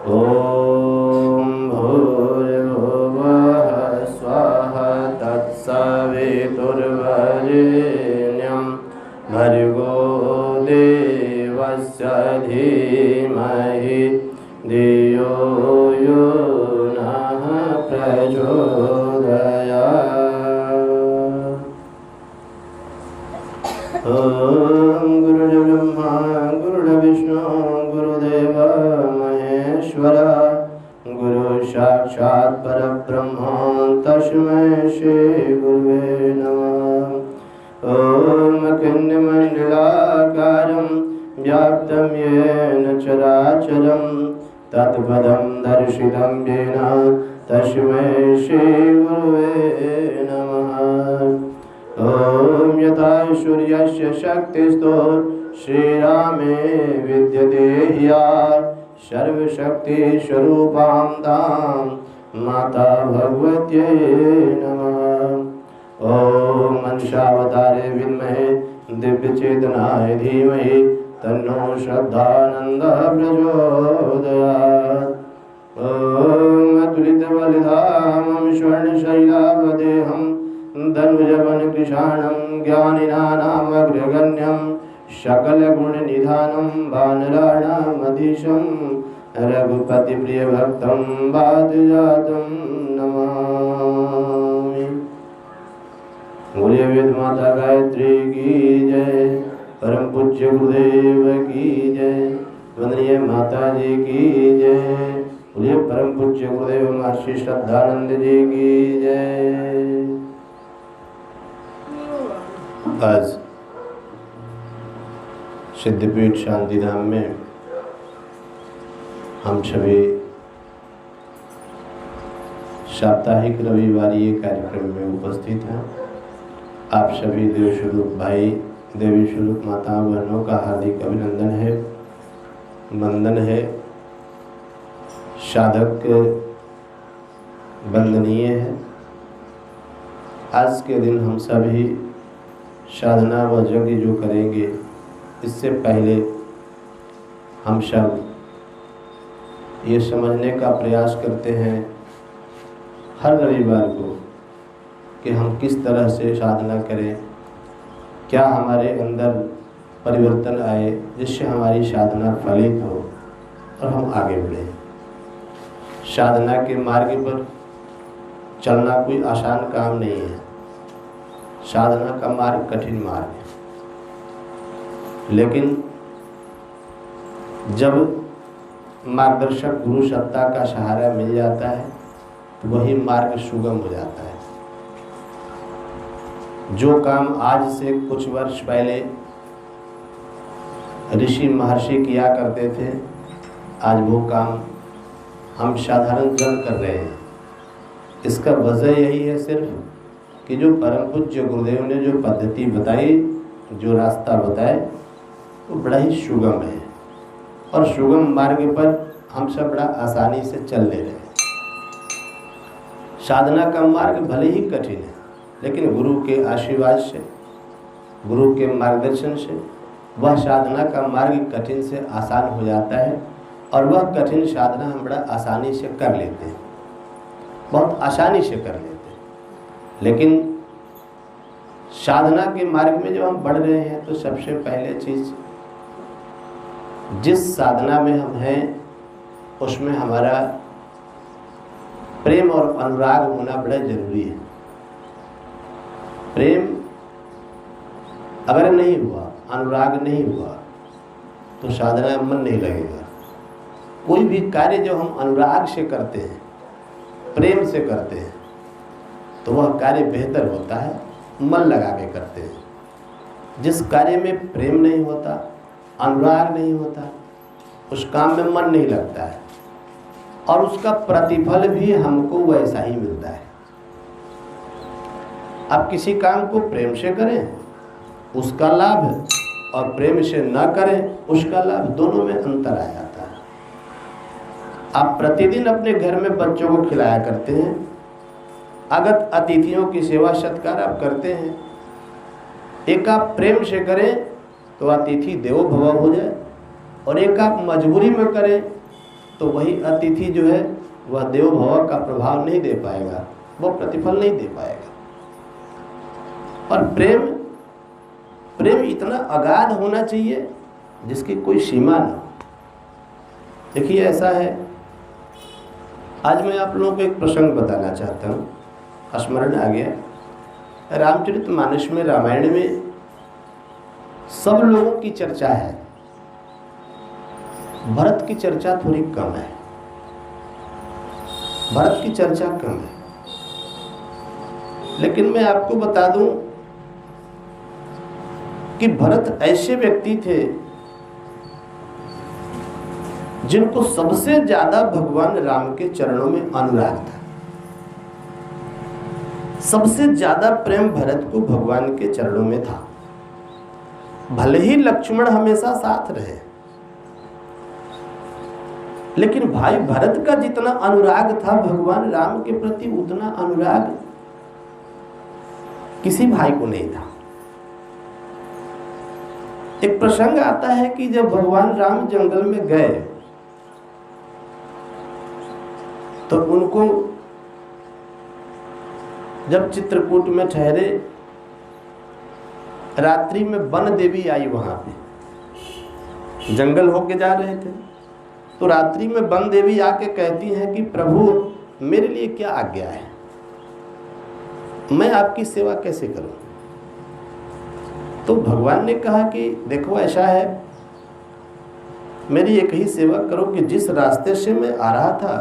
ॐ भूर्भुवः स्वः तत्सवितुर्वरेण्यं भर्गो देवस्य धीमहि धियो यो नः प्रचोदयात्। ॐ गुरुर्ब्रह्मा गुरुर्विष्णु गुरुदेव महेश्वर गुरु साक्षात् परब्रह्म तस्मै श्री गुरुवे नमः। ॐ अखिलमण्डलाकारं व्याप्तं येन चराचरं तत्पदं दर्शितं येन तस्मै श्री गुरुवे नमः। ॐ यथा सूर्यस्य शक्तिस्तो श्रीरामे विद्यते ह्या सर्वशक्तिस्वरूपां तां माता भगवत्यै नमः। ॐ अंशावतारे विद्महे दिव्यचेतनाय धीमहि तन्नो श्रद्धानन्दः प्रचोदयात्। ॐ अतुलितबलधामं स्वर्णशैलावदेहं धनुजवनकृशाणं ज्ञानिनामग्रगण्यं सकलगुणनिधानं वानराणामधीशं रघुपतिप्रियभक्तं वातजातं नमामि। बोलिए वेद माता गायत्री की जय, परम पूज्य गुरुदेव की जय, वंदनीय माता जी की जय, बोलिए परम पूज्य गुरुदेव महर्षि श्रद्धानंद जी की जय। आज सिद्धपीठ शांतिधाम में हम सभी साप्ताहिक रविवारी कार्यक्रम में उपस्थित हैं। आप सभी देवस्वरूप भाई देवी स्वरूप माता बहनों का हार्दिक अभिनंदन है, वंदन है। साधक वंदनीय है। आज के दिन हम सभी साधना व यज्ञ जो करेंगे, इससे पहले हम सब ये समझने का प्रयास करते हैं हर रविवार को कि हम किस तरह से साधना करें, क्या हमारे अंदर परिवर्तन आए जिससे हमारी साधना फलित हो और हम आगे बढ़ें। साधना के मार्ग पर चलना कोई आसान काम नहीं है। साधना का मार्ग कठिन मार्ग है, लेकिन जब मार्गदर्शक गुरु सत्ता का सहारा मिल जाता है तो वही मार्ग सुगम हो जाता है। जो काम आज से कुछ वर्ष पहले ऋषि महर्षि किया करते थे, आज वो काम हम साधारण जन कर रहे हैं। इसका वजह यही है सिर्फ कि जो परम पूज्य गुरुदेव ने जो पद्धति बताई, जो रास्ता बताए, वो बड़ा ही सुगम है और सुगम मार्ग पर हम सब बड़ा आसानी से चल ले रहे हैं। साधना का मार्ग भले ही कठिन है, लेकिन गुरु के आशीर्वाद से, गुरु के मार्गदर्शन से वह साधना का मार्ग कठिन से आसान हो जाता है और वह कठिन साधना हम बड़ा आसानी से कर लेते हैं, बहुत आसानी से कर लेते हैं। लेकिन साधना के मार्ग में जब हम बढ़ रहे हैं तो सबसे पहले चीज़, जिस साधना में हम हैं उसमें हमारा प्रेम और अनुराग होना बड़ा जरूरी है। प्रेम अगर नहीं हुआ, अनुराग नहीं हुआ, तो साधना में मन नहीं लगेगा। कोई भी कार्य जो हम अनुराग से करते हैं, प्रेम से करते हैं, तो वह कार्य बेहतर होता है, मन लगा के करते हैं। जिस कार्य में प्रेम नहीं होता, अनुराग नहीं होता, उस काम में मन नहीं लगता है और उसका प्रतिफल भी हमको वैसा ही मिलता है। आप किसी काम को प्रेम से करें उसका लाभ है, और प्रेम से न करें उसका लाभ, दोनों में अंतर आ जाता है। आप प्रतिदिन अपने घर में बच्चों को खिलाया करते हैं, आगत अतिथियों की सेवा सत्कार आप करते हैं। एक आप प्रेम से करें तो अतिथि देवो भव हो जाए, और एक आप मजबूरी में करें तो वही अतिथि जो है वह देव भव का प्रभाव नहीं दे पाएगा, वह प्रतिफल नहीं दे पाएगा। और प्रेम इतना अगाध होना चाहिए जिसकी कोई सीमा ना हो। देखिए ऐसा है, आज मैं आप लोगों को एक प्रसंग बताना चाहता हूँ, स्मरण आ गया। रामचरितमानस में, रामायण में सब लोगों की चर्चा है, भरत की चर्चा थोड़ी कम है, भरत की चर्चा कम है। लेकिन मैं आपको बता दूं कि भरत ऐसे व्यक्ति थे जिनको सबसे ज्यादा भगवान राम के चरणों में अनुराग था। सबसे ज्यादा प्रेम भरत को भगवान के चरणों में था। भले ही लक्ष्मण हमेशा साथ रहे, लेकिन भाई भरत का जितना अनुराग था भगवान राम के प्रति, उतना अनुराग किसी भाई को नहीं था। एक प्रसंग आता है कि जब भगवान राम जंगल में गए तो उनको जब चित्रकूट में ठहरे, रात्रि में वन देवी आई। वहां पे जंगल होके जा रहे थे तो रात्रि में वन देवी आके कहती हैं कि प्रभु मेरे लिए क्या आज्ञा है, मैं आपकी सेवा कैसे करूं। तो भगवान ने कहा कि देखो ऐसा है, मेरी एक ही सेवा करो कि जिस रास्ते से मैं आ रहा था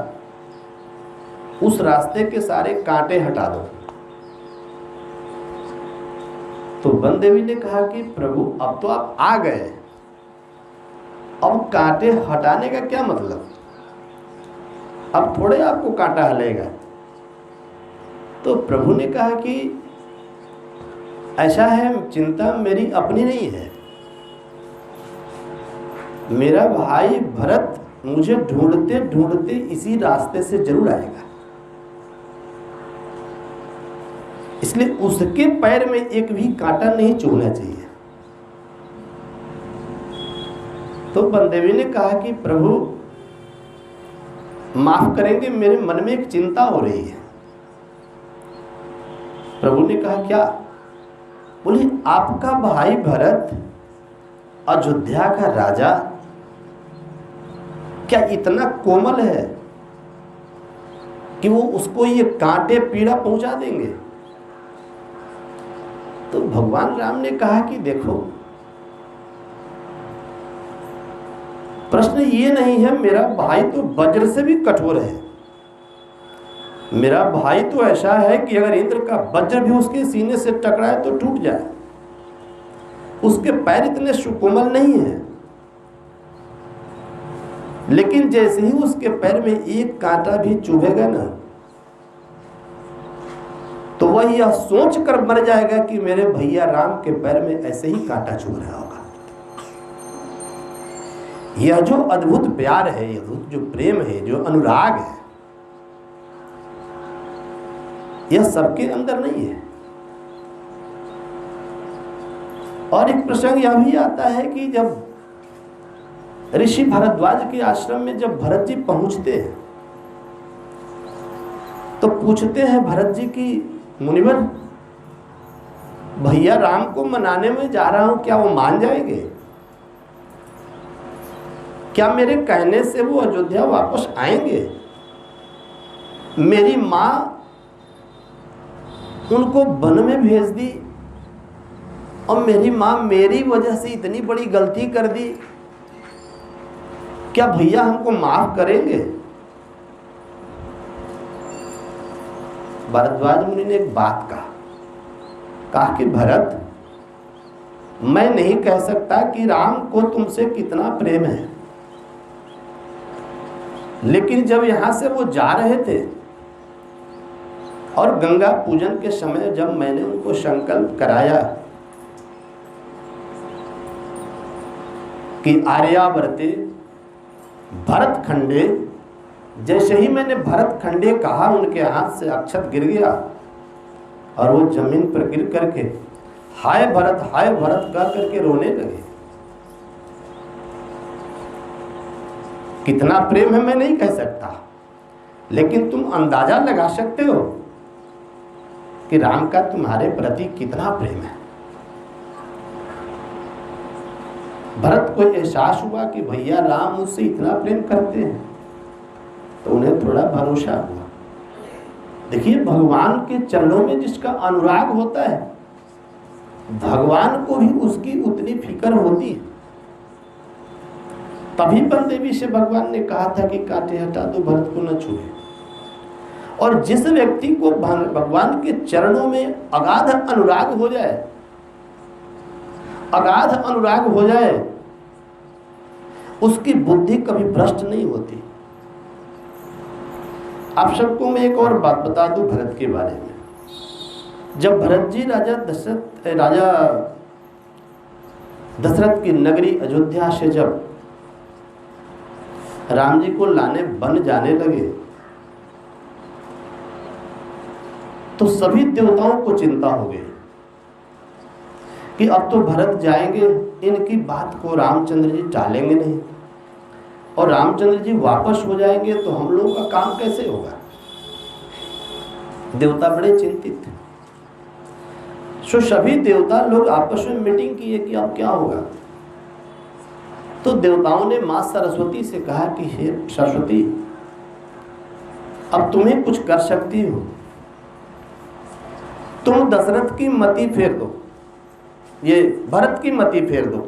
उस रास्ते के सारे कांटे हटा दो। तो वन देवी ने कहा कि प्रभु अब तो आप आ गए, अब कांटे हटाने का क्या मतलब, अब थोड़े आपको कांटा हलेगा। तो प्रभु ने कहा कि ऐसा है, चिंता मेरी अपनी नहीं है, मेरा भाई भरत मुझे ढूंढते ढूंढते इसी रास्ते से जरूर आएगा, इसलिए उसके पैर में एक भी कांटा नहीं चुभना चाहिए। तो बंदेवी ने कहा कि प्रभु माफ करेंगे, मेरे मन में एक चिंता हो रही है। प्रभु ने कहा क्या? बोले आपका भाई भरत अयोध्या का राजा क्या इतना कोमल है कि वो उसको ये कांटे पीड़ा पहुंचा देंगे? तो भगवान राम ने कहा कि देखो, प्रश्न ये नहीं है, मेरा भाई तो वज्र से भी कठोर है, मेरा भाई तो ऐसा है कि अगर इंद्र का वज्र भी उसके सीने से टकराए तो टूट जाए, उसके पैर इतने सुकोमल नहीं है। लेकिन जैसे ही उसके पैर में एक कांटा भी चुभेगा ना, तो वह यह सोच कर मर जाएगा कि मेरे भैया राम के पैर में ऐसे ही कांटा चुभ रहा होगा। यह जो अद्भुत प्यार है, यह जो प्रेम है, जो अनुराग है, यह सबके अंदर नहीं है। और एक प्रसंग यह भी आता है कि जब ऋषि भारद्वाज के आश्रम में जब भरत जी पहुंचते हैं तो पूछते हैं भरत जी की, मुनिवर भैया राम को मनाने में जा रहा हूं, क्या वो मान जाएंगे? क्या मेरे कहने से वो अयोध्या वापस आएंगे? मेरी मां उनको वन में भेज दी और मेरी मां मेरी वजह से इतनी बड़ी गलती कर दी, क्या भैया हमको माफ करेंगे? भारद्वाज मुनि ने एक बात कहा कि भरत, मैं नहीं कह सकता कि राम को तुमसे कितना प्रेम है, लेकिन जब यहां से वो जा रहे थे और गंगा पूजन के समय जब मैंने उनको संकल्प कराया कि आर्यावर्ते भरत खंडे, जैसे ही मैंने भरत खंडे कहा उनके हाथ से अक्षत गिर गया और वो जमीन पर गिर करके हाय भरत कह करके रोने लगे। कितना प्रेम है मैं नहीं कह सकता, लेकिन तुम अंदाजा लगा सकते हो कि राम का तुम्हारे प्रति कितना प्रेम है। भरत को एहसास हुआ कि भैया राम मुझसे इतना प्रेम करते हैं, तो उन्हें थोड़ा भरोसा हुआ। देखिए, भगवान के चरणों में जिसका अनुराग होता है, भगवान को भी उसकी उतनी फिक्र होती है। तभी बलदेवी से भगवान ने कहा था कि कांटे हटा दो, भरत को न छुए। और जिस व्यक्ति को भगवान के चरणों में अगाध अनुराग हो जाए, अगाध अनुराग हो जाए, उसकी बुद्धि कभी भ्रष्ट नहीं होती। आप सबको मैं एक और बात बता दूं भरत के बारे में। जब भरत जी राजा दशरथ की नगरी अयोध्या से जब राम जी को लाने बन जाने लगे, तो सभी देवताओं को चिंता हो गई कि अब तो भरत जाएंगे, इनकी बात को रामचंद्र जी टालेंगे नहीं, और रामचंद्र जी वापस हो जाएंगे तो हम लोगों का काम कैसे होगा। देवता बड़े चिंतित थे। सो सभी देवता लोग आपस में मीटिंग किए कि अब क्या होगा। तो देवताओं ने मां सरस्वती से कहा कि हे सरस्वती, अब तुम्हें कुछ कर सकती हो, तुम दशरथ की मति फेर दो, ये भरत की मति फेर दो।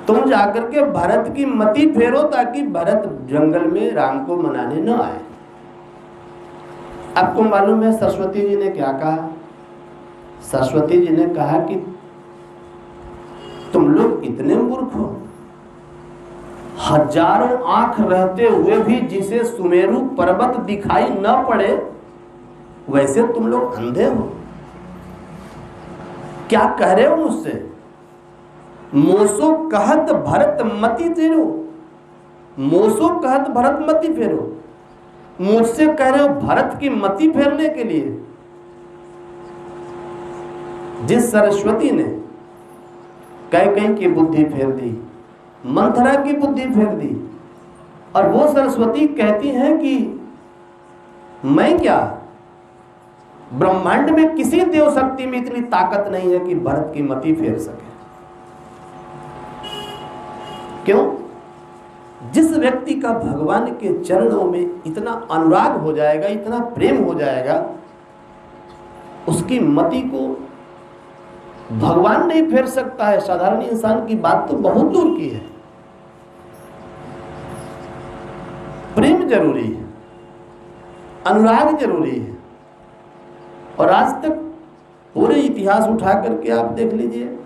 तुम जाकर के भरत की मति फेरो ताकि भरत जंगल में राम को मनाने न आए। आपको मालूम है सरस्वती जी ने क्या कहा? सरस्वती जी ने कहा कि तुम लोग इतने मूर्ख हो, हजारों आंख रहते हुए भी जिसे सुमेरु पर्वत दिखाई न पड़े, वैसे तुम लोग अंधे हो। क्या कह रहे हो मुझसे? मोसो कहत भरत मति फेरो, मोसो कहत भरत मति फेरो, मुझसे कह रहे हो भरत की मति फेरने के लिए। जिस सरस्वती ने कैकेयी की बुद्धि फेर दी, मंथरा की बुद्धि फेर दी, और वो सरस्वती कहती है कि मैं क्या, ब्रह्मांड में किसी देव शक्ति में इतनी ताकत नहीं है कि भरत की मति फेर सके। क्यों? जिस व्यक्ति का भगवान के चरणों में इतना अनुराग हो जाएगा, इतना प्रेम हो जाएगा, उसकी मति को भगवान नहीं फेर सकता है। साधारण इंसान की बात तो बहुत दूर की है। प्रेम जरूरी है, अनुराग जरूरी है। और आज तक पूरे इतिहास उठा करके आप देख लीजिए,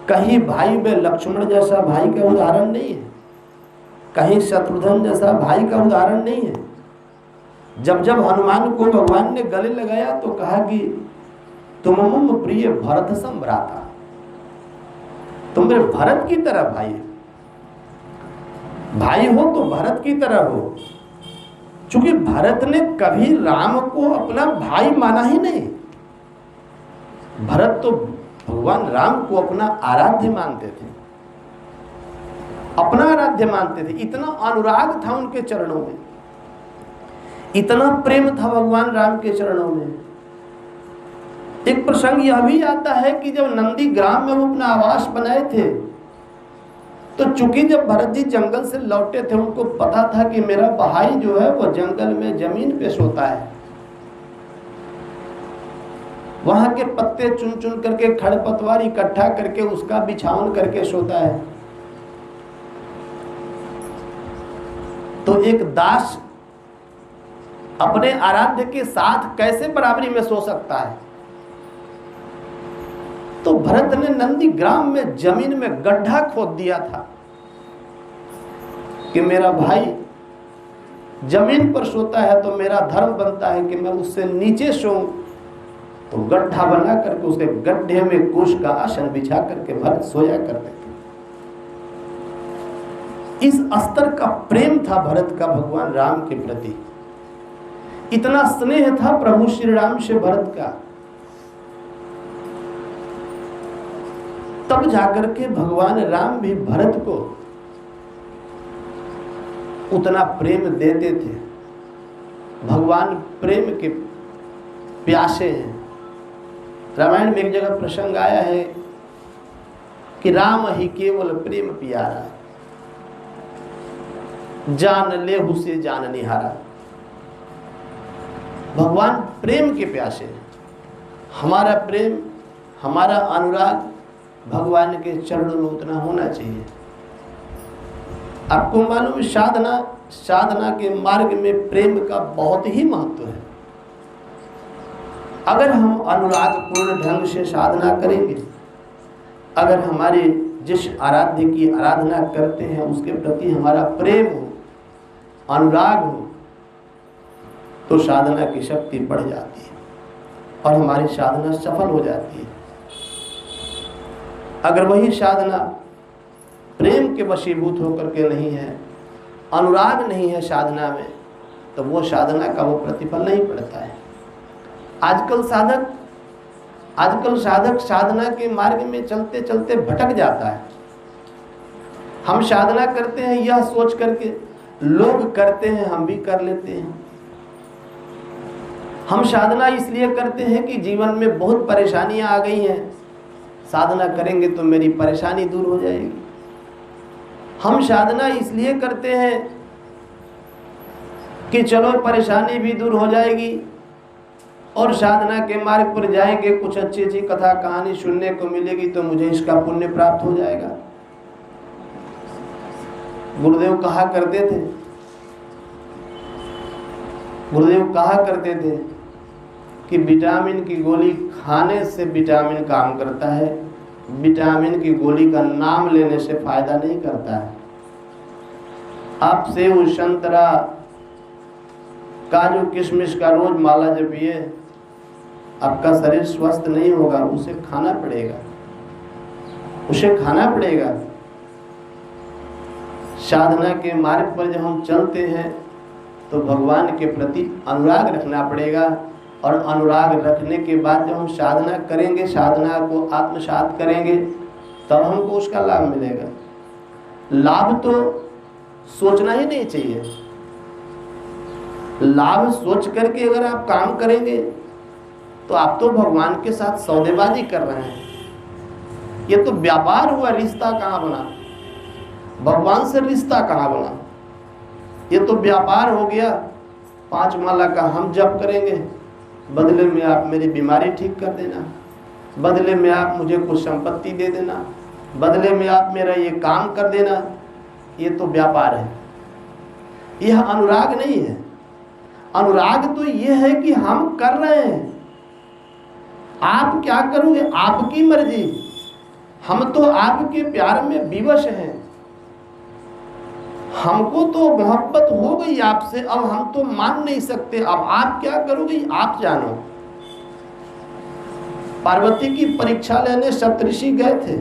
कहीं भाई में लक्ष्मण जैसा भाई का उदाहरण नहीं है, कहीं शत्रुघ्न जैसा भाई का उदाहरण नहीं है। जब जब हनुमान को भगवान ने गले लगाया तो कहा कि तुम मम प्रिय भरत सम भ्राता, तुम मेरे भरत की तरह भाई, भाई हो तो भरत की तरह हो। चूंकि भरत ने कभी राम को अपना भाई माना ही नहीं, भरत तो भगवान राम को अपना आराध्य मानते थे, अपना आराध्य मानते थे। इतना अनुराग था उनके चरणों में, इतना प्रेम था भगवान राम के चरणों में। एक प्रसंग यह भी आता है कि जब नंदी ग्राम में वो अपना आवास बनाए थे, तो चूंकि जब भरत जी जंगल से लौटे थे, उनको पता था कि मेरा भाई जो है वो जंगल में जमीन पे सोता है, वहां के पत्ते चुन चुन करके, खड़पतवार इकट्ठा करके उसका बिछावन करके सोता है। तो एक दास अपने आराध्य के साथ कैसे बराबरी में सो सकता है? तो भरत ने नंदी ग्राम में जमीन में गड्ढा खोद दिया था कि मेरा भाई जमीन पर सोता है तो मेरा धर्म बनता है कि मैं उससे नीचे सोऊं। तो गड्ढा बना करके उसके गड्ढे में कुश का आसन बिछा करके भरत सोया करते थे। इस स्तर का प्रेम था भरत का भगवान राम के प्रति, इतना स्नेह था प्रभु श्री राम से भरत का। तब जाकर के भगवान राम भी भरत को उतना प्रेम देते थे। भगवान प्रेम के प्यासे हैं। रामायण में एक जगह प्रसंग आया है कि राम ही केवल प्रेम प्यारा, जान ले उसे जान निहारा। भगवान प्रेम के प्यासे हैं। हमारा प्रेम, हमारा अनुराग भगवान के चरणों में उतना होना चाहिए। आपको मालूम है साधना के मार्ग में प्रेम का बहुत ही महत्व है। अगर हम अनुराग पूर्ण ढंग से साधना करेंगे, अगर हमारे जिस आराध्य की आराधना करते हैं उसके प्रति हमारा प्रेम हो, अनुराग हो, तो साधना की शक्ति बढ़ जाती है और हमारी साधना सफल हो जाती है। अगर वही साधना प्रेम के वशीभूत होकर के नहीं है, अनुराग नहीं है साधना में, तो वो साधना का वो प्रतिफल नहीं पड़ता है। आजकल साधक साधना के मार्ग में चलते चलते भटक जाता है। हम साधना करते हैं यह सोच करके, लोग करते हैं हम भी कर लेते हैं। हम साधना इसलिए करते हैं कि जीवन में बहुत परेशानियां आ गई हैं, साधना करेंगे तो मेरी परेशानी दूर हो जाएगी। हम साधना इसलिए करते हैं कि चलो परेशानी भी दूर हो जाएगी और साधना के मार्ग पर जाएंगे, कुछ अच्छी अच्छी कथा कहानी सुनने को मिलेगी तो मुझे इसका पुण्य प्राप्त हो जाएगा। गुरुदेव कहा करते थे कि विटामिन की गोली खाने से विटामिन काम करता है, विटामिन की गोली का नाम लेने से फायदा नहीं करता है। आप सेव संतरा काजू किशमिश का रोज माला जपिए, आपका शरीर स्वस्थ नहीं होगा, उसे खाना पड़ेगा। साधना के मार्ग पर जब हम चलते हैं तो भगवान के प्रति अनुराग रखना पड़ेगा और अनुराग रखने के बाद जब हम साधना करेंगे, साधना को आत्मसात करेंगे, तब हमको उसका लाभ मिलेगा। लाभ तो सोचना ही नहीं चाहिए। लाभ सोच करके अगर आप काम करेंगे तो आप तो भगवान के साथ सौदेबाजी कर रहे हैं। ये तो व्यापार हुआ, रिश्ता कहाँ बना? भगवान से रिश्ता कहाँ बना? ये तो व्यापार हो गया। 5 माला का हम जप करेंगे, बदले में आप मेरी बीमारी ठीक कर देना, बदले में आप मुझे कुछ संपत्ति दे देना, बदले में आप मेरा ये काम कर देना। ये तो व्यापार है, यह अनुराग नहीं है। अनुराग तो ये है कि हम कर रहे हैं, आप क्या करोगे आपकी मर्जी। हम तो आपके प्यार में विवश हैं, हमको तो मोहब्बत हो गई आपसे, अब हम तो मान नहीं सकते। अब आप क्या करोगे आप जानो। पार्वती की परीक्षा लेने सप्तऋषि गए थे,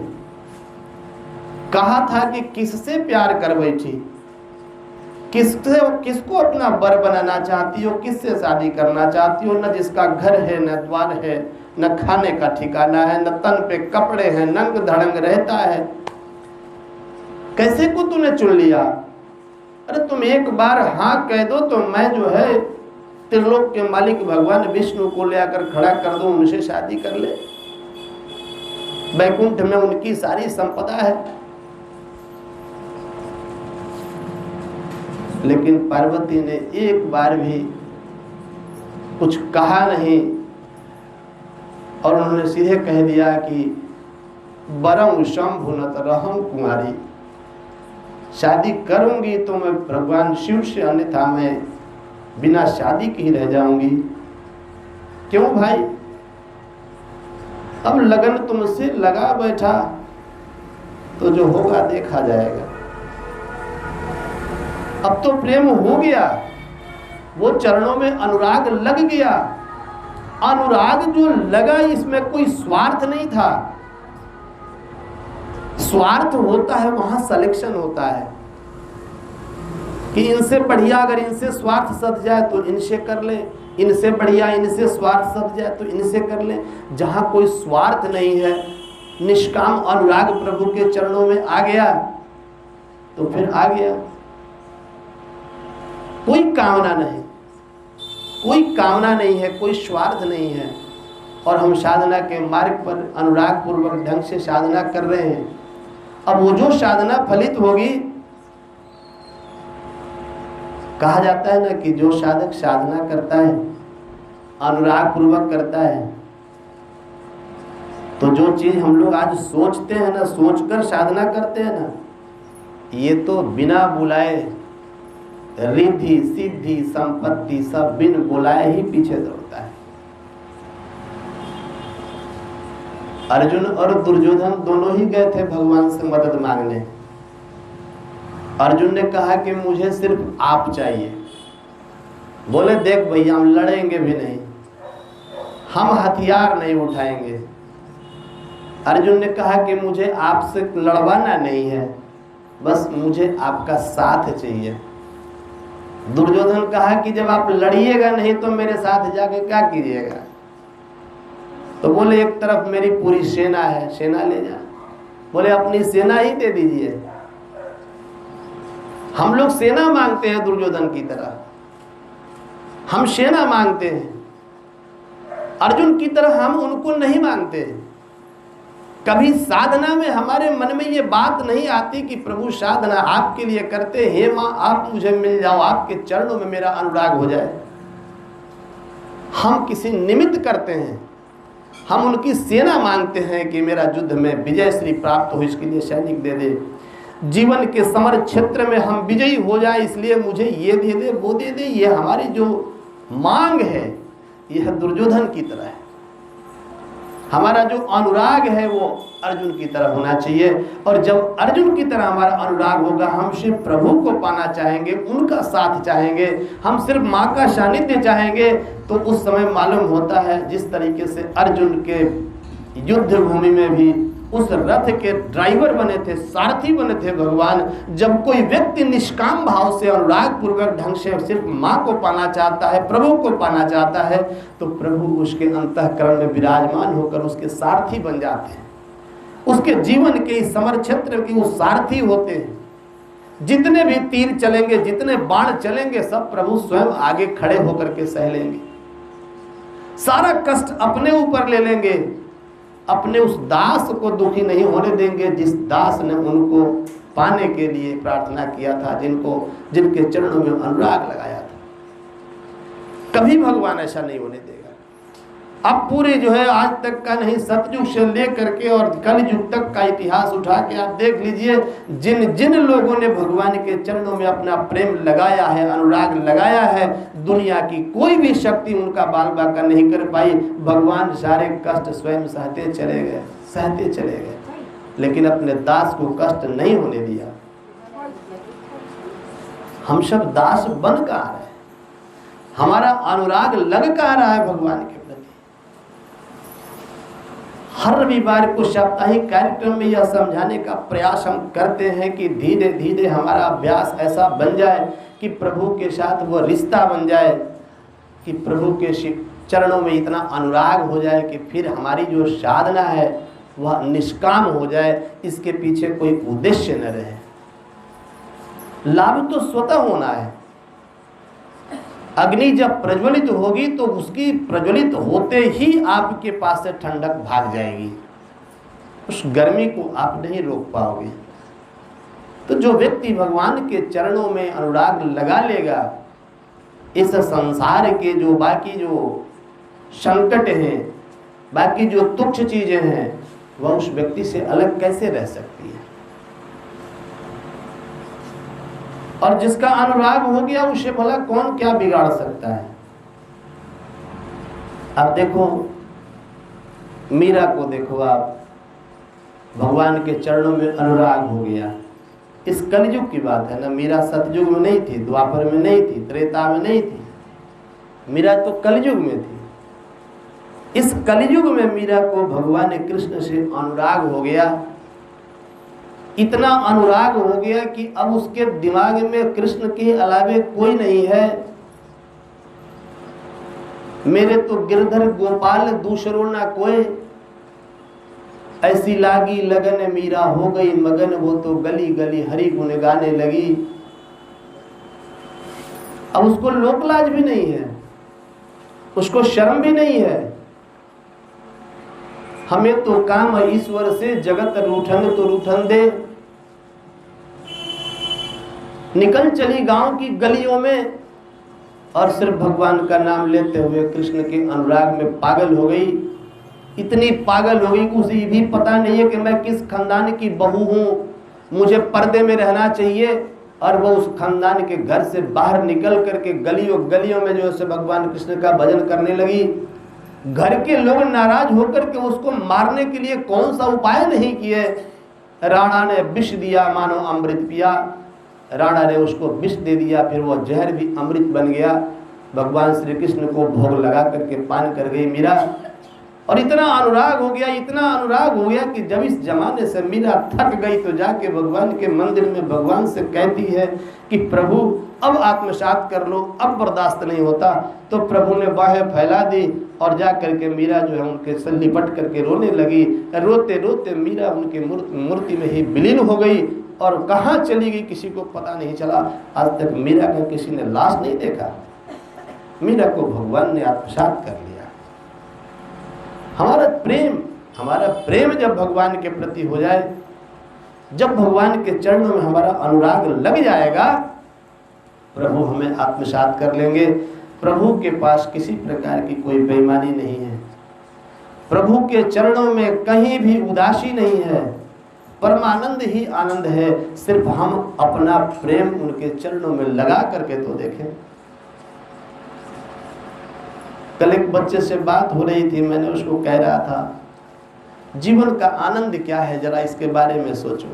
कहा था कि किससे प्यार कर बैठी, किसको अपना वर बनाना चाहती हो, किससे शादी करना चाहती हो। न जिसका घर है, न द्वार है, न खाने का ठिकाना है, न तन पे कपड़े हैं, नंग धड़ंग रहता है, कैसे को तूने चुन लिया? अरे तुम एक बार हाँ कह दो तो मैं जो है त्रिलोक के मालिक भगवान विष्णु को ले आकर खड़ा कर दूं, उनसे शादी कर ले। वैकुंठ में उनकी सारी संपदा है। लेकिन पार्वती ने एक बार भी कुछ कहा नहीं और उन्होंने सीधे कह दिया कि बरं शंभु न रहूं कुमारी, शादी करूंगी तो मैं भगवान शिव से, अन्यथा मैं बिना शादी के ही रह जाऊंगी। क्यों भाई? अब लगन तुमसे लगा बैठा तो जो होगा देखा जाएगा। अब तो प्रेम हो गया, वो चरणों में अनुराग लग गया। अनुराग जो लगा इसमें कोई स्वार्थ नहीं था। स्वार्थ होता है वहां सिलेक्शन होता है कि इनसे बढ़िया अगर इनसे स्वार्थ सध जाए तो इनसे कर ले, इनसे बढ़िया इनसे स्वार्थ सध जाए तो इनसे कर ले। जहां कोई स्वार्थ नहीं है निष्काम अनुराग प्रभु के चरणों में आ गया तो फिर आ गया। कोई कामना नहीं, कोई कामना नहीं है, कोई स्वार्थ नहीं है, और हम साधना के मार्ग पर अनुराग पूर्वक ढंग से साधना कर रहे हैं। अब वो जो साधना फलित होगी, कहा जाता है ना कि जो साधक साधना करता है, अनुराग पूर्वक करता है, तो जो चीज हम लोग आज सोचते हैं ना, सोचकर साधना करते हैं ना, ये तो बिना बुलाए रिद्धि सिद्धि संपत्ति सब बिन बुलाए ही पीछे दौड़ता है। अर्जुन और दुर्योधन दोनों ही गए थे भगवान से मदद मांगने। अर्जुन ने कहा कि मुझे सिर्फ आप चाहिए। बोले देख भैया, हम लड़ेंगे भी नहीं, हम हथियार नहीं उठाएंगे। अर्जुन ने कहा कि मुझे आपसे लड़वाना नहीं है, बस मुझे आपका साथ चाहिए। दुर्योधन कहा कि जब आप लड़िएगा नहीं तो मेरे साथ जाके क्या कीजिएगा? तो बोले एक तरफ मेरी पूरी सेना है, सेना ले जा। बोले अपनी सेना ही दे दीजिए। हम लोग सेना मांगते हैं दुर्योधन की तरह, हम सेना मांगते हैं। अर्जुन की तरह हम उनको नहीं मांगते। कभी साधना में हमारे मन में ये बात नहीं आती कि प्रभु साधना आपके लिए करते, हे माँ आप मुझे मिल जाओ, आपके चरणों में मेरा अनुराग हो जाए। हम किसी निमित्त करते हैं, हम उनकी सेना मांगते हैं कि मेरा युद्ध में विजय श्री प्राप्त हो, इसके लिए सैनिक दे दे। जीवन के समर क्षेत्र में हम विजयी हो जाए, इसलिए मुझे ये दे दे वो दे दे। ये हमारी जो मांग है यह दुर्योधन की तरह है। हमारा जो अनुराग है वो अर्जुन की तरह होना चाहिए। और जब अर्जुन की तरह हमारा अनुराग होगा, हम सिर्फ प्रभु को पाना चाहेंगे, उनका साथ चाहेंगे, हम सिर्फ माँ का सानिध्य चाहेंगे, तो उस समय मालूम होता है जिस तरीके से अर्जुन के युद्ध भूमि में भी उस रथ के ड्राइवर बने थे, सारथी बने थे भगवान। जब कोई व्यक्ति निष्काम भाव से अनुराग पूर्वक ढंग से सिर्फ माँ को पाना चाहता है, प्रभु को पाना चाहता है, तो प्रभु उसके अंतःकरण में विराजमान होकर उसके सारथी बन जाते हैं। उसके जीवन के इस समर क्षेत्र के वो सारथी होते हैं। जितने भी तीर चलेंगे, जितने बाण चलेंगे, सब प्रभु स्वयं आगे खड़े होकर के सह लेंगे। सारा कष्ट अपने ऊपर ले लेंगे, अपने उस दास को दुखी नहीं होने देंगे जिस दास ने उनको पाने के लिए प्रार्थना किया था, जिनके चरणों में अनुराग लगाया था। कभी भगवान ऐसा नहीं होने देगा। अब पूरे जो है आज तक का नहीं, सतयुग से लेकर के और कलयुग तक का इतिहास उठा के आप देख लीजिए, जिन जिन लोगों ने भगवान के चरणों में अपना प्रेम लगाया है, अनुराग लगाया है, दुनिया की कोई भी शक्ति उनका बाल बाका नहीं कर पाई। भगवान सारे कष्ट स्वयं सहते चले गए, लेकिन अपने दास को कष्ट नहीं होने दिया। हम सब दास बन का आ रहे हैं, हमारा अनुराग लग का आ रहा है भगवान के। हर रविवार को साप्ताहिक कार्यक्रम में यह समझाने का प्रयास हम करते हैं कि धीरे धीरे हमारा अभ्यास ऐसा बन जाए कि प्रभु के साथ वह रिश्ता बन जाए, कि प्रभु के चरणों में इतना अनुराग हो जाए कि फिर हमारी जो साधना है वह निष्काम हो जाए, इसके पीछे कोई उद्देश्य न रहे। लाभ तो स्वतः होना है। अग्नि जब प्रज्वलित होगी तो उसकी प्रज्वलित होते ही आपके पास से ठंडक भाग जाएगी, उस गर्मी को आप नहीं रोक पाओगे। तो जो व्यक्ति भगवान के चरणों में अनुराग लगा लेगा, इस संसार के जो बाकी जो संकट हैं, बाकी जो तुच्छ चीजें हैं, वह उस व्यक्ति से अलग कैसे रह सकती है। और जिसका अनुराग हो गया उसे भला कौन क्या बिगाड़ सकता है। अब देखो मीरा को, देखो आप, भगवान के चरणों में अनुराग हो गया। इस कलयुग की बात है ना, मीरा सतयुग में नहीं थी, द्वापर में नहीं थी, त्रेता में नहीं थी, मीरा तो कलयुग में थी। इस कलयुग में मीरा को भगवान कृष्ण से अनुराग हो गया। इतना अनुराग हो गया कि अब उसके दिमाग में कृष्ण के अलावे कोई नहीं है। मेरे तो गिरधर गोपाल दूसरो ना कोई। ऐसी लागी लगन मीरा हो गई मगन, वो तो गली गली हरि गुण गाने लगी। अब उसको लोकलाज भी नहीं है, उसको शर्म भी नहीं है। हमें तो काम है ईश्वर से, जगत रूठन तो रूठन दे। निकल चली गांव की गलियों में और सिर्फ भगवान का नाम लेते हुए कृष्ण के अनुराग में पागल हो गई। इतनी पागल हो गई कि उसे भी पता नहीं है कि मैं किस खानदान की बहू हूँ, मुझे पर्दे में रहना चाहिए। और वो उस खानदान के घर से बाहर निकल करके गलियों गलियों में जो है भगवान कृष्ण का भजन करने लगी। घर के लोग नाराज होकर के उसको मारने के लिए कौन सा उपाय नहीं किए। राणा ने विष दिया, मानो अमृत पिया। राणा ने उसको विष दे दिया, फिर वो जहर भी अमृत बन गया। भगवान श्री कृष्ण को भोग लगा करके पान कर गई मीरा। और इतना अनुराग हो गया, इतना अनुराग हो गया कि जब इस जमाने से मीरा थक गई तो जाके भगवान के मंदिर में भगवान से कहती है कि प्रभु अब आत्मसात कर लो, अब बर्दाश्त नहीं होता। तो प्रभु ने बाहें फैला दी और जा करके मीरा जो है उनके से लिपट करके रोने लगी। रोते रोते मीरा उनके मूर्ति में ही विलीन हो गई और कहाँ चली गई किसी को पता नहीं चला। आज तक मीरा का किसी ने लाश नहीं देखा। मीरा को भगवान ने आत्मसात कर लिया। हमारा प्रेम जब भगवान के प्रति हो जाए, जब भगवान के चरणों में हमारा अनुराग लग जाएगा, प्रभु हमें आत्मसात कर लेंगे। प्रभु के पास किसी प्रकार की कोई बेईमानी नहीं है, प्रभु के चरणों में कहीं भी उदासी नहीं है, परमानंद ही आनंद है। सिर्फ हम अपना प्रेम उनके चरणों में लगा करके तो देखें। कल एक बच्चे से बात हो रही थी, मैंने उसको कह रहा था जीवन का आनंद क्या है, जरा इसके बारे में सोचो।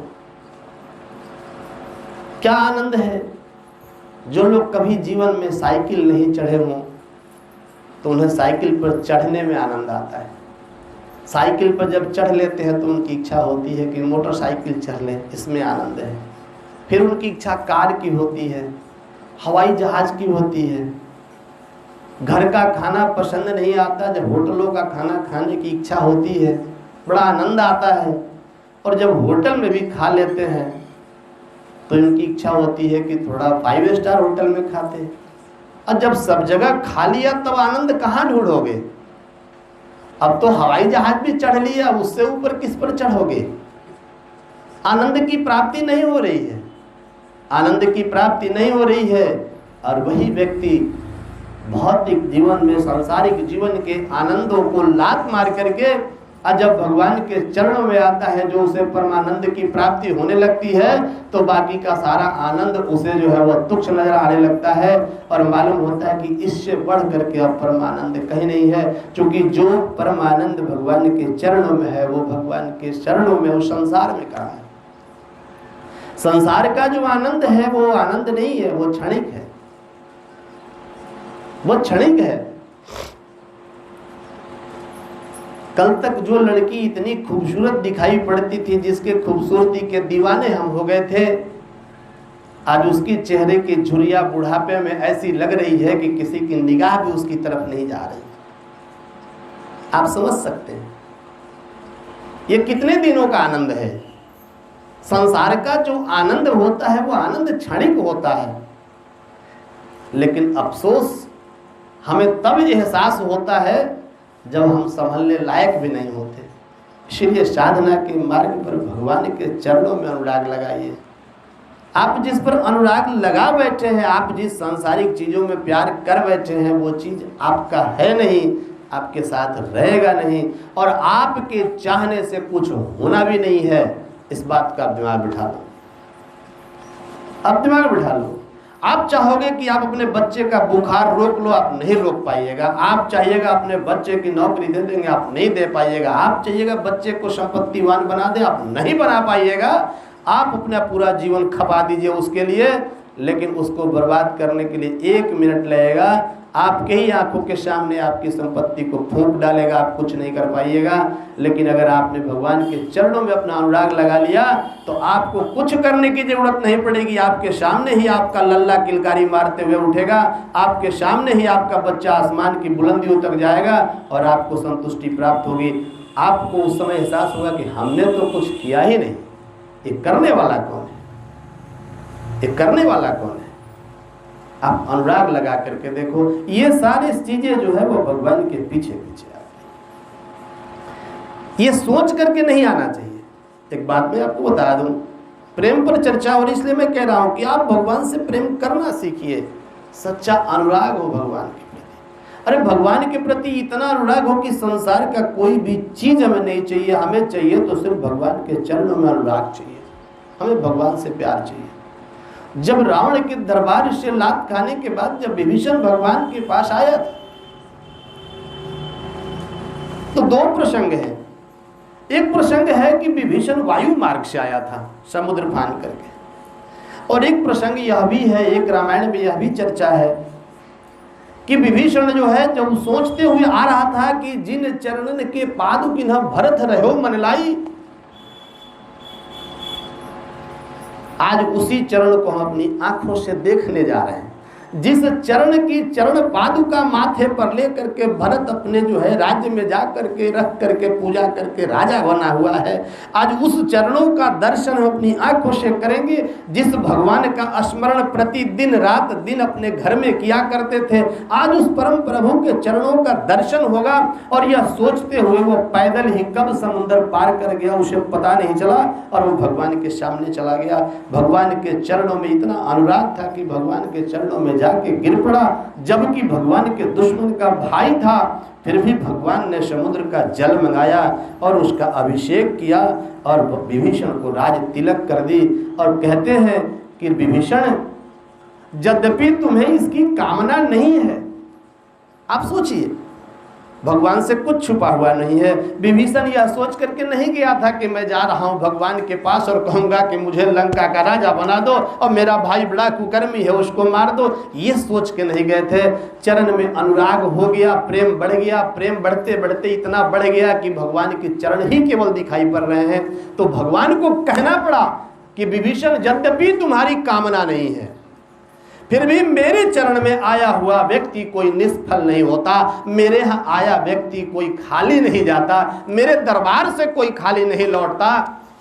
क्या आनंद है? जो लोग कभी जीवन में साइकिल नहीं चढ़े हों तो उन्हें साइकिल पर चढ़ने में आनंद आता है। साइकिल पर जब चढ़ लेते हैं तो उनकी इच्छा होती है कि मोटरसाइकिल चढ़ लें, इसमें आनंद है। फिर उनकी इच्छा कार की होती है, हवाई जहाज की होती है। घर का खाना पसंद नहीं आता, जब होटलों का खाना खाने की इच्छा होती है, बड़ा आनंद आता है। और जब होटल में भी खा लेते हैं तो इनकी इच्छा होती है कि थोड़ा 5 स्टार होटल में खाते। और जब सब जगह खा लिया तब आनंद कहाँ ढूंढोगे? अब तो हवाई जहाज भी चढ़ लिया, उससे ऊपर किस पर चढ़ोगे? आनंद की प्राप्ति नहीं हो रही है, आनंद की प्राप्ति नहीं हो रही है। और वही व्यक्ति भौतिक जीवन में, सांसारिक जीवन के आनंदों को लात मार करके और जब भगवान के चरणों में आता है, जो उसे परमानंद की प्राप्ति होने लगती है, तो बाकी का सारा आनंद उसे जो है वह तुच्छ नजर आने लगता है। और मालूम होता है कि इससे बढ़ करके अब परमानंद कहीं नहीं है। क्योंकि जो परमानंद भगवान के चरणों में है, वो भगवान के चरणों में, उस संसार में कहाँ है? संसार का जो आनंद है वो आनंद नहीं है, वो क्षणिक है, वो क्षणिक है। कल तक जो लड़की इतनी खूबसूरत दिखाई पड़ती थी, जिसके खूबसूरती के दीवाने हम हो गए थे, आज उसकी चेहरे की झुर्रियां बुढ़ापे में ऐसी लग रही है कि किसी की निगाह भी उसकी तरफ नहीं जा रही। आप समझ सकते हैं ये कितने दिनों का आनंद है। संसार का जो आनंद होता है वो आनंद क्षणिक होता है, लेकिन अफसोस हमें तब एहसास होता है जब हम संभलने लायक भी नहीं होते। इसलिए साधना के मार्ग पर भगवान के चरणों में अनुराग लगाइए। आप जिस पर अनुराग लगा बैठे हैं, आप जिस सांसारिक चीज़ों में प्यार कर बैठे हैं, वो चीज़ आपका है नहीं, आपके साथ रहेगा नहीं, और आपके चाहने से कुछ होना भी नहीं है। इस बात का दिमाग बिठा लो, अब दिमाग बिठा लो। आप चाहोगे कि आप अपने बच्चे का बुखार रोक लो, आप नहीं रोक पाइएगा। आप चाहिएगा अपने बच्चे की नौकरी दे देंगे, आप नहीं दे पाइएगा। आप चाहिएगा बच्चे को संपत्तिवान बना दें, आप नहीं बना पाइएगा। आप अपना पूरा जीवन खपा दीजिए उसके लिए, लेकिन उसको बर्बाद करने के लिए 1 मिनट लगेगा। आपके ही आंखों के सामने आपकी संपत्ति को फूंक डालेगा, आप कुछ नहीं कर पाइएगा। लेकिन अगर आपने भगवान के चरणों में अपना अनुराग लगा लिया तो आपको कुछ करने की जरूरत नहीं पड़ेगी। आपके सामने ही आपका लल्ला किलकारी मारते हुए उठेगा, आपके सामने ही आपका बच्चा आसमान की बुलंदियों तक जाएगा और आपको संतुष्टि प्राप्त होगी। आपको उस समय एहसास होगा कि हमने तो कुछ किया ही नहीं, ये करने वाला कौन है, ये करने वाला कौन है। आप अनुराग लगा करके देखो, ये सारी चीजें जो है वो भगवान के पीछे पीछे आती है। ये सोच करके नहीं आना चाहिए। एक बात मैं आपको बता दूं, प्रेम पर चर्चा और इसलिए मैं कह रहा हूं कि आप भगवान से प्रेम करना सीखिए, सच्चा अनुराग हो भगवान के प्रति। अरे भगवान के प्रति इतना अनुराग हो कि संसार का कोई भी चीज हमें नहीं चाहिए, हमें चाहिए तो सिर्फ भगवान के चरणों में अनुराग चाहिए, हमें भगवान से प्यार चाहिए। जब रावण के दरबार से लात खाने के बाद जब विभीषण भगवान के पास आया तो दो प्रसंग हैं। एक प्रसंग है कि विभीषण वायु मार्ग से आया था समुद्र फान करके, और एक प्रसंग यह भी है, एक रामायण में यह भी चर्चा है कि विभीषण जो है जब सोचते हुए आ रहा था कि जिन चरणन के पादुकिन भरत रहो मन लाई, आज उसी चरण को हम अपनी आंखों से देखने जा रहे हैं। जिस चरण की चरण पादुका माथे पर ले करके भरत अपने जो है राज्य में जा करके रख करके पूजा करके राजा बना हुआ है, आज उस चरणों का दर्शन हम अपनी आंखों से करेंगे। जिस भगवान का स्मरण प्रतिदिन रात दिन अपने घर में किया करते थे, आज उस परम प्रभु के चरणों का दर्शन होगा। और यह सोचते हुए वो पैदल ही कब समुद्र पार कर गया उसे पता नहीं चला, और वो भगवान के सामने चला गया। भगवान के चरणों में इतना अनुराग था कि भगवान के चरणों में जाके गिर पड़ा, जबकि भगवान के दुश्मन का भाई था। फिर भी भगवान ने समुद्र का जल मंगाया और उसका अभिषेक किया और विभीषण को राज तिलक कर दी। और कहते हैं कि विभीषण, यद्यपि तुम्हें इसकी कामना नहीं है, आप सोचिए भगवान से कुछ छुपा हुआ नहीं है। विभीषण यह सोच करके नहीं गया था कि मैं जा रहा हूं भगवान के पास और कहूंगा कि मुझे लंका का राजा बना दो और मेरा भाई बड़ा कुकर्मी है उसको मार दो, ये सोच के नहीं गए थे। चरण में अनुराग हो गया, प्रेम बढ़ गया, प्रेम बढ़ते बढ़ते इतना बढ़ गया कि भगवान के चरण ही केवल दिखाई पड़ रहे हैं। तो भगवान को कहना पड़ा कि विभीषण, यद्यपि तुम्हारी कामना नहीं है, फिर भी मेरे चरण में आया हुआ व्यक्ति कोई निष्फल नहीं होता, मेरे यहाँ आया व्यक्ति कोई खाली नहीं जाता, मेरे दरबार से कोई खाली नहीं लौटता।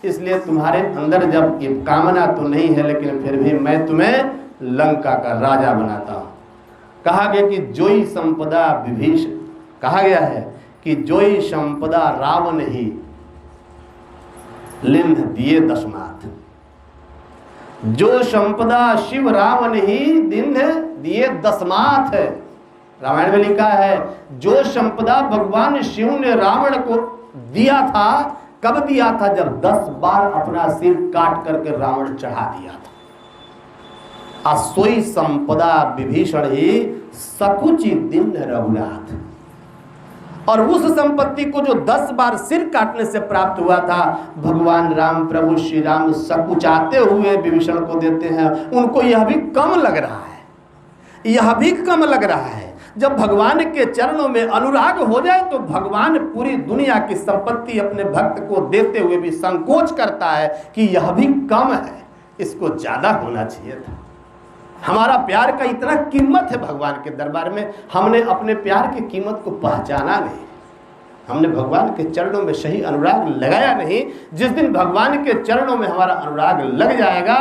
इसलिए तुम्हारे अंदर जब ये कामना तो नहीं है, लेकिन फिर भी मैं तुम्हें लंका का राजा बनाता हूँ। कहा गया कि जोई संपदा विभीषण, कहा गया है कि जोई संपदा रावण ही लिन्ह दिए दशमात, जो संपदा शिव रावण ही दिन दिए दशमात है। रामायण में लिखा है जो संपदा भगवान शिव ने रावण को दिया था, कब दिया था? जब 10 बार अपना सिर काट करके रावण चढ़ा दिया था। असोई संपदा विभीषण ही सकुचि दिन रघुनाथ, और उस संपत्ति को जो 10 बार सिर काटने से प्राप्त हुआ था, भगवान राम प्रभु श्री राम सकुचाते हुए विभीषण को देते हैं। उनको यह भी कम लग रहा है, यह भी कम लग रहा है। जब भगवान के चरणों में अनुराग हो जाए तो भगवान पूरी दुनिया की संपत्ति अपने भक्त को देते हुए भी संकोच करता है कि यह भी कम है, इसको ज्यादा होना चाहिए था। हमारा प्यार का इतना कीमत है भगवान के दरबार में, हमने अपने प्यार की कीमत को पहचाना नहीं, हमने भगवान के चरणों में सही अनुराग लगाया नहीं। जिस दिन भगवान के चरणों में हमारा अनुराग लग जाएगा,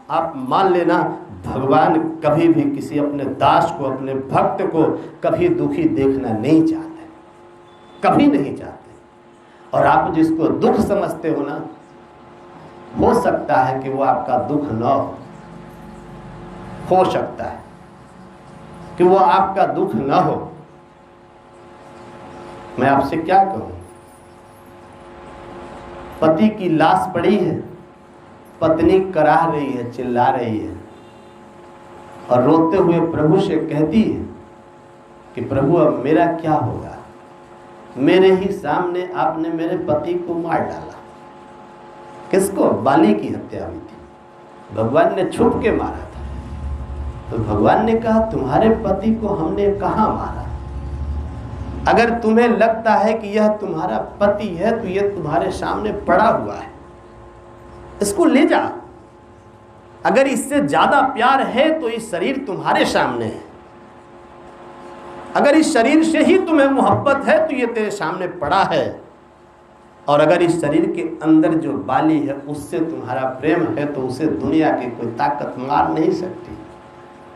आप मान लेना भगवान कभी भी किसी अपने दास को, अपने भक्त को कभी दुखी देखना नहीं चाहते, कभी नहीं चाहते। और आप जिसको दुख समझते हो ना, हो सकता है कि वो आपका दुख न हो सकता है कि वो आपका दुख न हो। मैं आपसे क्या कहूं, पति की लाश पड़ी है, पत्नी कराह रही है, चिल्ला रही है और रोते हुए प्रभु से कहती है कि प्रभु अब मेरा क्या होगा, मेरे ही सामने आपने मेरे पति को मार डाला। किसको? बाली की हत्या हुई थी, भगवान ने छुप के मारा था। तो भगवान ने कहा तुम्हारे पति को हमने कहाँ मारा? अगर तुम्हें लगता है कि यह तुम्हारा पति है तो यह तुम्हारे सामने पड़ा हुआ है, इसको ले जा। अगर इससे ज्यादा प्यार है तो इस शरीर तुम्हारे सामने है, अगर इस शरीर से ही तुम्हें मोहब्बत है तो ये तेरे सामने पड़ा है। और अगर इस शरीर के अंदर जो बाली है उससे तुम्हारा प्रेम है तो उसे दुनिया की कोई ताकत मार नहीं सकती।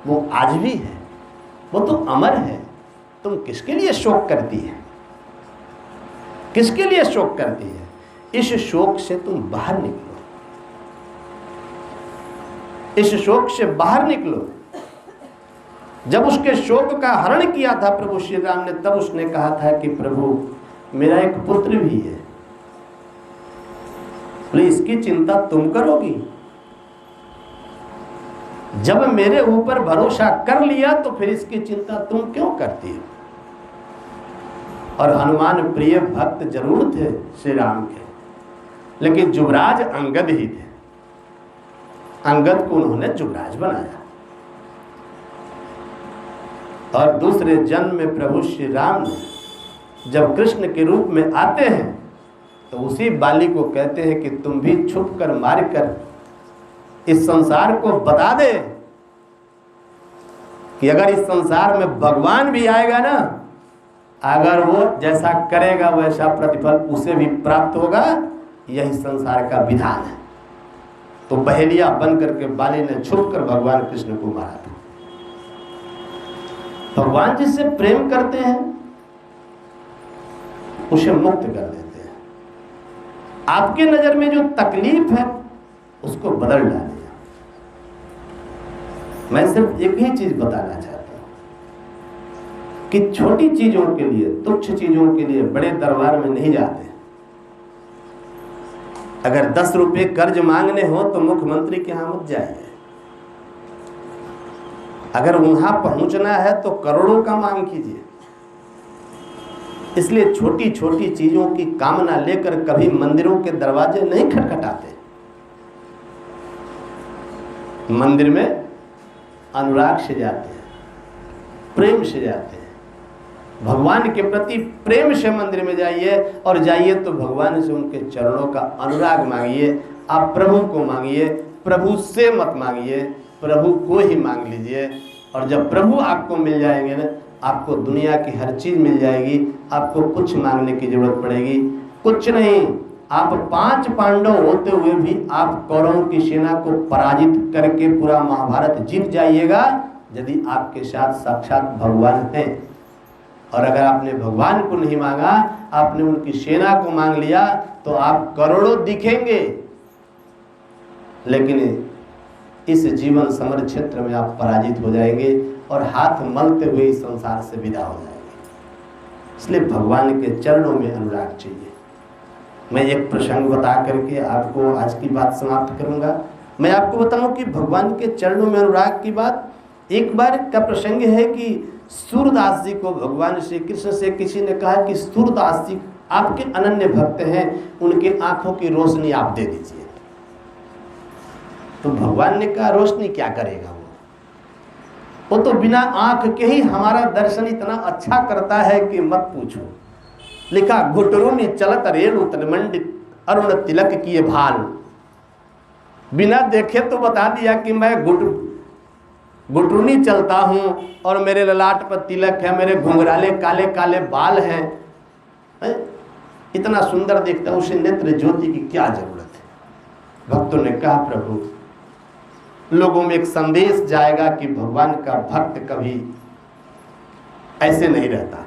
वो आज भी है, वो तो अमर है। तुम किसके लिए शोक करती है? किसके लिए शोक करती है? इस शोक से तुम बाहर निकलो, इस शोक से बाहर निकलो। जब उसके शोक का हरण किया था प्रभु श्री राम ने, तब उसने कहा था कि प्रभु मेरा एक पुत्र भी है, बोले इसकी चिंता तुम करोगी? जब मेरे ऊपर भरोसा कर लिया तो फिर इसकी चिंता तुम क्यों करती हो? और हनुमान प्रिय भक्त जरूर थे श्री राम के, लेकिन युवराज अंगद ही थे। अंगद को उन्होंने युवराज बनाया। और दूसरे जन्म में प्रभु श्री राम ने जब कृष्ण के रूप में आते हैं तो उसी बाली को कहते हैं कि तुम भी छुप कर मार कर इस संसार को बता दे कि अगर इस संसार में भगवान भी आएगा ना, अगर वो जैसा करेगा वैसा प्रतिफल उसे भी प्राप्त होगा। यही संसार का विधान है। तो बहेलिया बन करके बाली ने छुप कर भगवान कृष्ण को मारा था। भगवान जिससे प्रेम करते हैं उसे मुक्त कर देते हैं। आपके नजर में जो तकलीफ है उसको बदल डालिए। मैं सिर्फ एक ही चीज बताना चाहता हूं कि छोटी चीजों के लिए, तुच्छ चीजों के लिए बड़े दरबार में नहीं जाते। अगर 10 रुपए कर्ज मांगने हो तो मुख्यमंत्री के यहां मत जाइए। अगर वहां पहुंचना है तो करोड़ों का मांग कीजिए। इसलिए छोटी छोटी चीजों की कामना लेकर कभी मंदिरों के दरवाजे नहीं खटखटाते। मंदिर में अनुराग से जाते हैं, प्रेम से जाते हैं। भगवान के प्रति प्रेम से मंदिर में जाइए, और जाइए तो भगवान से उनके चरणों का अनुराग मांगिए। आप प्रभु को मांगिए, प्रभु से मत मांगिए, प्रभु को ही मांग लीजिए। और जब प्रभु आपको मिल जाएंगे ना, आपको दुनिया की हर चीज मिल जाएगी। आपको कुछ मांगने की जरूरत पड़ेगी, कुछ नहीं। आप 5 पांडव होते हुए भी आप कौरवों की सेना को पराजित करके पूरा महाभारत जीत जाइएगा, यदि आपके साथ साक्षात भगवान हैं। और अगर आपने भगवान को नहीं मांगा, आपने उनकी सेना को मांग लिया, तो आप करोड़ों दिखेंगे, लेकिन इस जीवन समर क्षेत्र में आप पराजित हो जाएंगे और हाथ मलते हुए इस संसार से विदा हो जाएंगे। इसलिए भगवान के चरणों में अनुराग चाहिए। मैं एक प्रसंग बता करके आपको आज की बात समाप्त करूंगा। मैं आपको बताऊं कि भगवान के चरणों में अनुराग की बात, एक बार का प्रसंग है कि सूरदास जी को भगवान श्री कृष्ण से किसी ने कहा कि सूरदास जी आपके अनन्य भक्त हैं, उनके आंखों की रोशनी आप दे दीजिए। तो भगवान ने कहा रोशनी क्या करेगा वो तो बिना आंख के ही हमारा दर्शन इतना अच्छा करता है कि मत पूछो। लिखा घुटरुनी चलत रेणु तनमंडित अरुण तिलक किए भाल। बिना देखे तो बता दिया कि मैं घुटरुनी चलता हूं और मेरे ललाट पर तिलक है, मेरे घुंघराले काले काले बाल हैं, इतना सुंदर दिखता है, उसे नेत्र ज्योति की क्या जरूरत है। भक्तों ने कहा प्रभु, लोगों में एक संदेश जाएगा कि भगवान का भक्त कभी ऐसे नहीं रहता।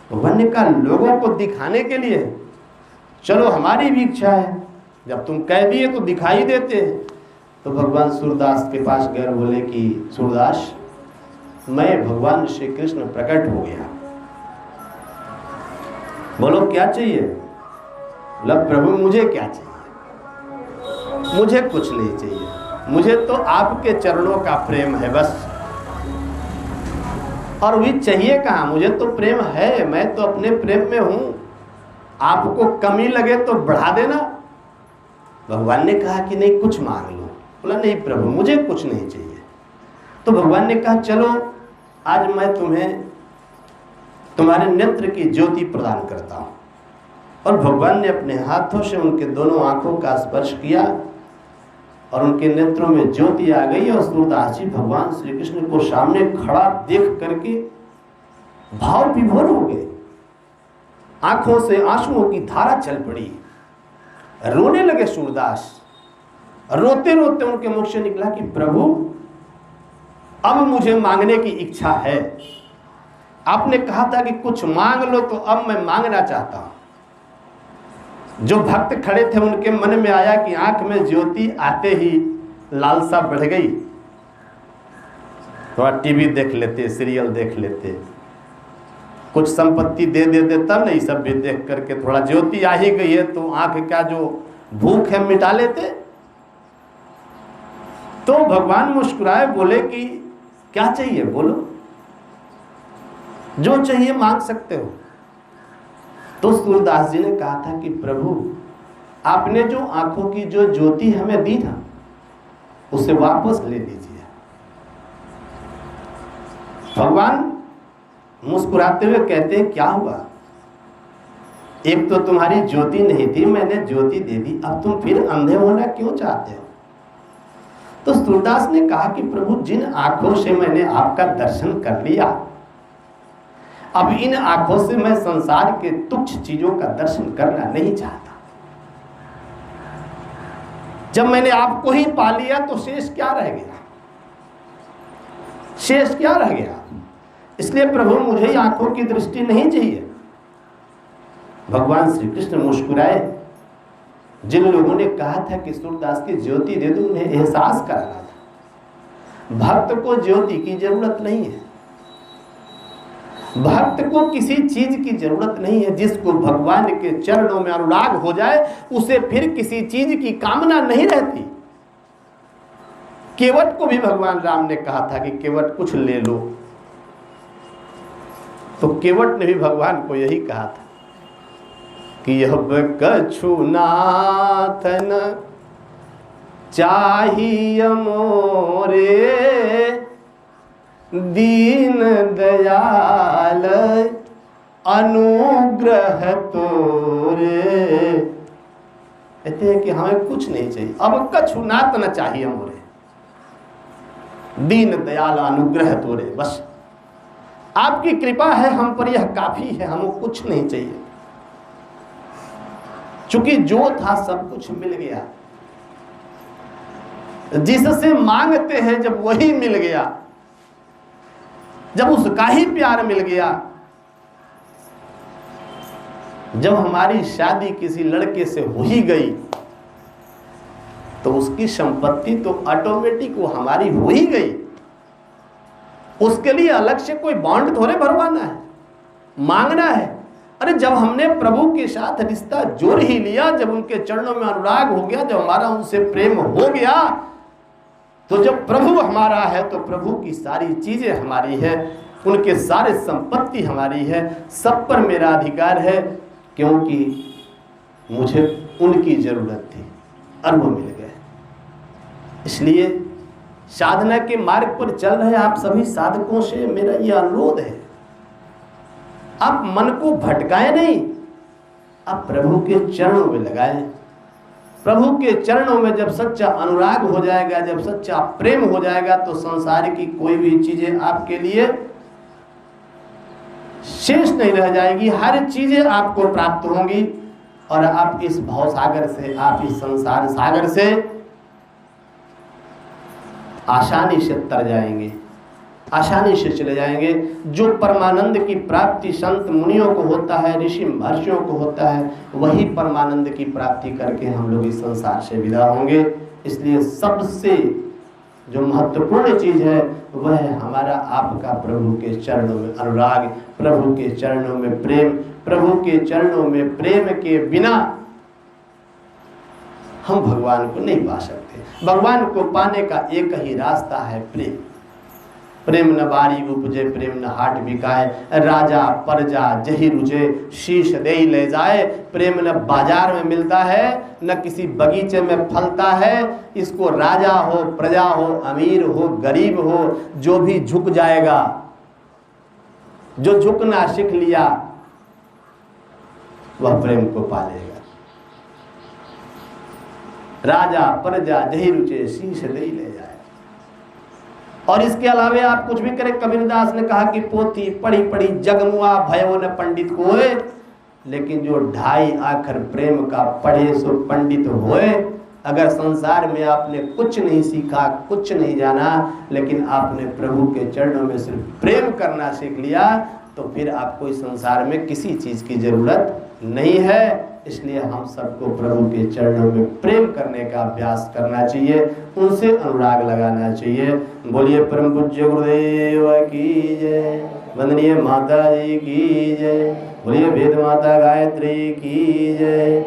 भगवान ने कहा लोगों को दिखाने के लिए, चलो हमारी भी इच्छा है, जब तुम कह दिए तो दिखाई देते हैं। तो भगवान सूरदास के पास गए, बोले कि सूरदास, मैं भगवान श्री कृष्ण प्रकट हो गया, बोलो क्या चाहिए। बोला प्रभु मुझे क्या चाहिए, मुझे कुछ नहीं चाहिए, मुझे तो आपके चरणों का प्रेम है बस। और भी चाहिए कहाँ, मुझे तो प्रेम है, मैं तो अपने प्रेम में हूं, आपको कमी लगे तो बढ़ा देना। भगवान ने कहा कि नहीं कुछ मांग लो। बोला नहीं प्रभु मुझे कुछ नहीं चाहिए। तो भगवान ने कहा चलो आज मैं तुम्हें तुम्हारे नेत्र की ज्योति प्रदान करता हूं। और भगवान ने अपने हाथों से उनके दोनों आंखों का स्पर्श किया और उनके नेत्रों में ज्योति आ गई। और सूरदास जी भगवान श्री कृष्ण को सामने खड़ा देख करके भाव विभोर हो गए। आंखों से आंसुओं की धारा चल पड़ी। रोने लगे सूरदास। रोते रोते उनके मुख से निकला कि प्रभु अब मुझे मांगने की इच्छा है। आपने कहा था कि कुछ मांग लो, तो अब मैं मांगना चाहता हूं। जो भक्त खड़े थे उनके मन में आया कि आंख में ज्योति आते ही लालसा बढ़ गई, थोड़ा टीवी देख लेते, सीरियल देख लेते, कुछ संपत्ति दे देते, तब नहीं सब भी देख करके थोड़ा ज्योति आ ही गई है तो आंख का जो भूख है मिटा लेते। तो भगवान मुस्कुराए, बोले कि क्या चाहिए बोलो, जो चाहिए मांग सकते हो। तो सूरदास जी ने कहा था कि प्रभु आपने जो आंखों की जो ज्योति हमें दी था उसे वापस ले लीजिए। भगवान मुस्कुराते हुए कहते हैं क्या हुआ, एक तो तुम्हारी ज्योति नहीं थी, मैंने ज्योति दे दी, अब तुम फिर अंधे होना क्यों चाहते हो। तो सूरदास ने कहा कि प्रभु जिन आंखों से मैंने आपका दर्शन कर लिया, अब इन आंखों से मैं संसार के तुच्छ चीजों का दर्शन करना नहीं चाहता। जब मैंने आपको ही पा लिया तो शेष क्या रह गया, शेष क्या रह गया। इसलिए प्रभु मुझे आंखों की दृष्टि नहीं चाहिए। भगवान श्री कृष्ण मुस्कुराए। जिन लोगों ने कहा था कि सूरदास की ज्योति दे दो, उन्हें एहसास कराना था भक्त को ज्योति की जरूरत नहीं है, भक्त को किसी चीज की जरूरत नहीं है। जिसको भगवान के चरणों में अनुराग हो जाए उसे फिर किसी चीज की कामना नहीं रहती। केवट को भी भगवान राम ने कहा था कि केवट कुछ ले लो, तो केवट ने भी भगवान को यही कहा था कि यह कछु नाथ न चाहिए मोरे, दीन दयाल अनुग्रह तोरे। कहते हैं कि हमें कुछ नहीं चाहिए, अब कछु नाथ न चाहिए मोरे, दीन दयाल अनुग्रह तोरे। बस आपकी कृपा है हम पर, यह काफी है, हमें कुछ नहीं चाहिए। चूंकि जो था सब कुछ मिल गया, जिससे मांगते हैं जब वही मिल गया, जब उसका ही प्यार मिल गया। जब हमारी शादी किसी लड़के से हो ही गई तो उसकी संपत्ति तो ऑटोमेटिक वो हमारी हो ही गई। उसके लिए अलग से कोई बॉन्ड थोड़े भरवाना है, मांगना है। अरे जब हमने प्रभु के साथ रिश्ता जोड़ ही लिया, जब उनके चरणों में अनुराग हो गया, जब हमारा उनसे प्रेम हो गया, तो जब प्रभु हमारा है तो प्रभु की सारी चीजें हमारी है, उनके सारे संपत्ति हमारी है, सब पर मेरा अधिकार है, क्योंकि मुझे उनकी जरूरत थी और वो मिल गए। इसलिए साधना के मार्ग पर चल रहे आप सभी साधकों से मेरा यह अनुरोध है, आप मन को भटकाएं नहीं, आप प्रभु के चरणों में लगाएं। प्रभु के चरणों में जब सच्चा अनुराग हो जाएगा, जब सच्चा प्रेम हो जाएगा, तो संसार की कोई भी चीजें आपके लिए शेष नहीं रह जाएगी। हर चीजें आपको प्राप्त होंगी और आप इस भव सागर से, आप इस संसार सागर से आसानी से तर जाएंगे, आसानी से चले जाएंगे। जो परमानंद की प्राप्ति संत मुनियों को होता है, ऋषि महर्षियों को होता है, वही परमानंद की प्राप्ति करके हम लोग इस संसार से विदा होंगे। इसलिए सबसे जो महत्वपूर्ण चीज है वह है हमारा आपका प्रभु के चरणों में अनुराग, प्रभु के चरणों में प्रेम। प्रभु के चरणों में प्रेम के बिना हम भगवान को नहीं पा सकते। भगवान को पाने का एक ही रास्ता है प्रेम। प्रेम न बारी उपजे, प्रेम न हाट बिकाए, राजा प्रजा जही रुझे, शीश दे ले जाए। प्रेम न बाजार में मिलता है, न किसी बगीचे में फलता है। इसको राजा हो, प्रजा हो, अमीर हो, गरीब हो, जो भी झुक जाएगा, जो झुकना सीख लिया वह प्रेम को पालेगा। राजा प्रजा जही रुचे, शीश दे ले जाए। और इसके अलावे आप कुछ भी करें, कबीरदास ने कहा कि पोथी पढ़ी पढ़ी जगमुआ भयो न पंडित कोय। लेकिन जो 2.5 अक्षर प्रेम का पढ़े सो पंडित होए। अगर संसार में आपने कुछ नहीं सीखा, कुछ नहीं जाना, लेकिन आपने प्रभु के चरणों में सिर्फ प्रेम करना सीख लिया, तो फिर आपको इस संसार में किसी चीज़ की ज़रूरत नहीं है। इसलिए हम सबको प्रभु के चरणों में प्रेम करने का अभ्यास करना चाहिए, उनसे अनुराग लगाना चाहिए। बोलिए परम पूज्य गुरुदेव की जय, वंदनीय माता जी की जय, बोलिए वेद माता गायत्री की जय।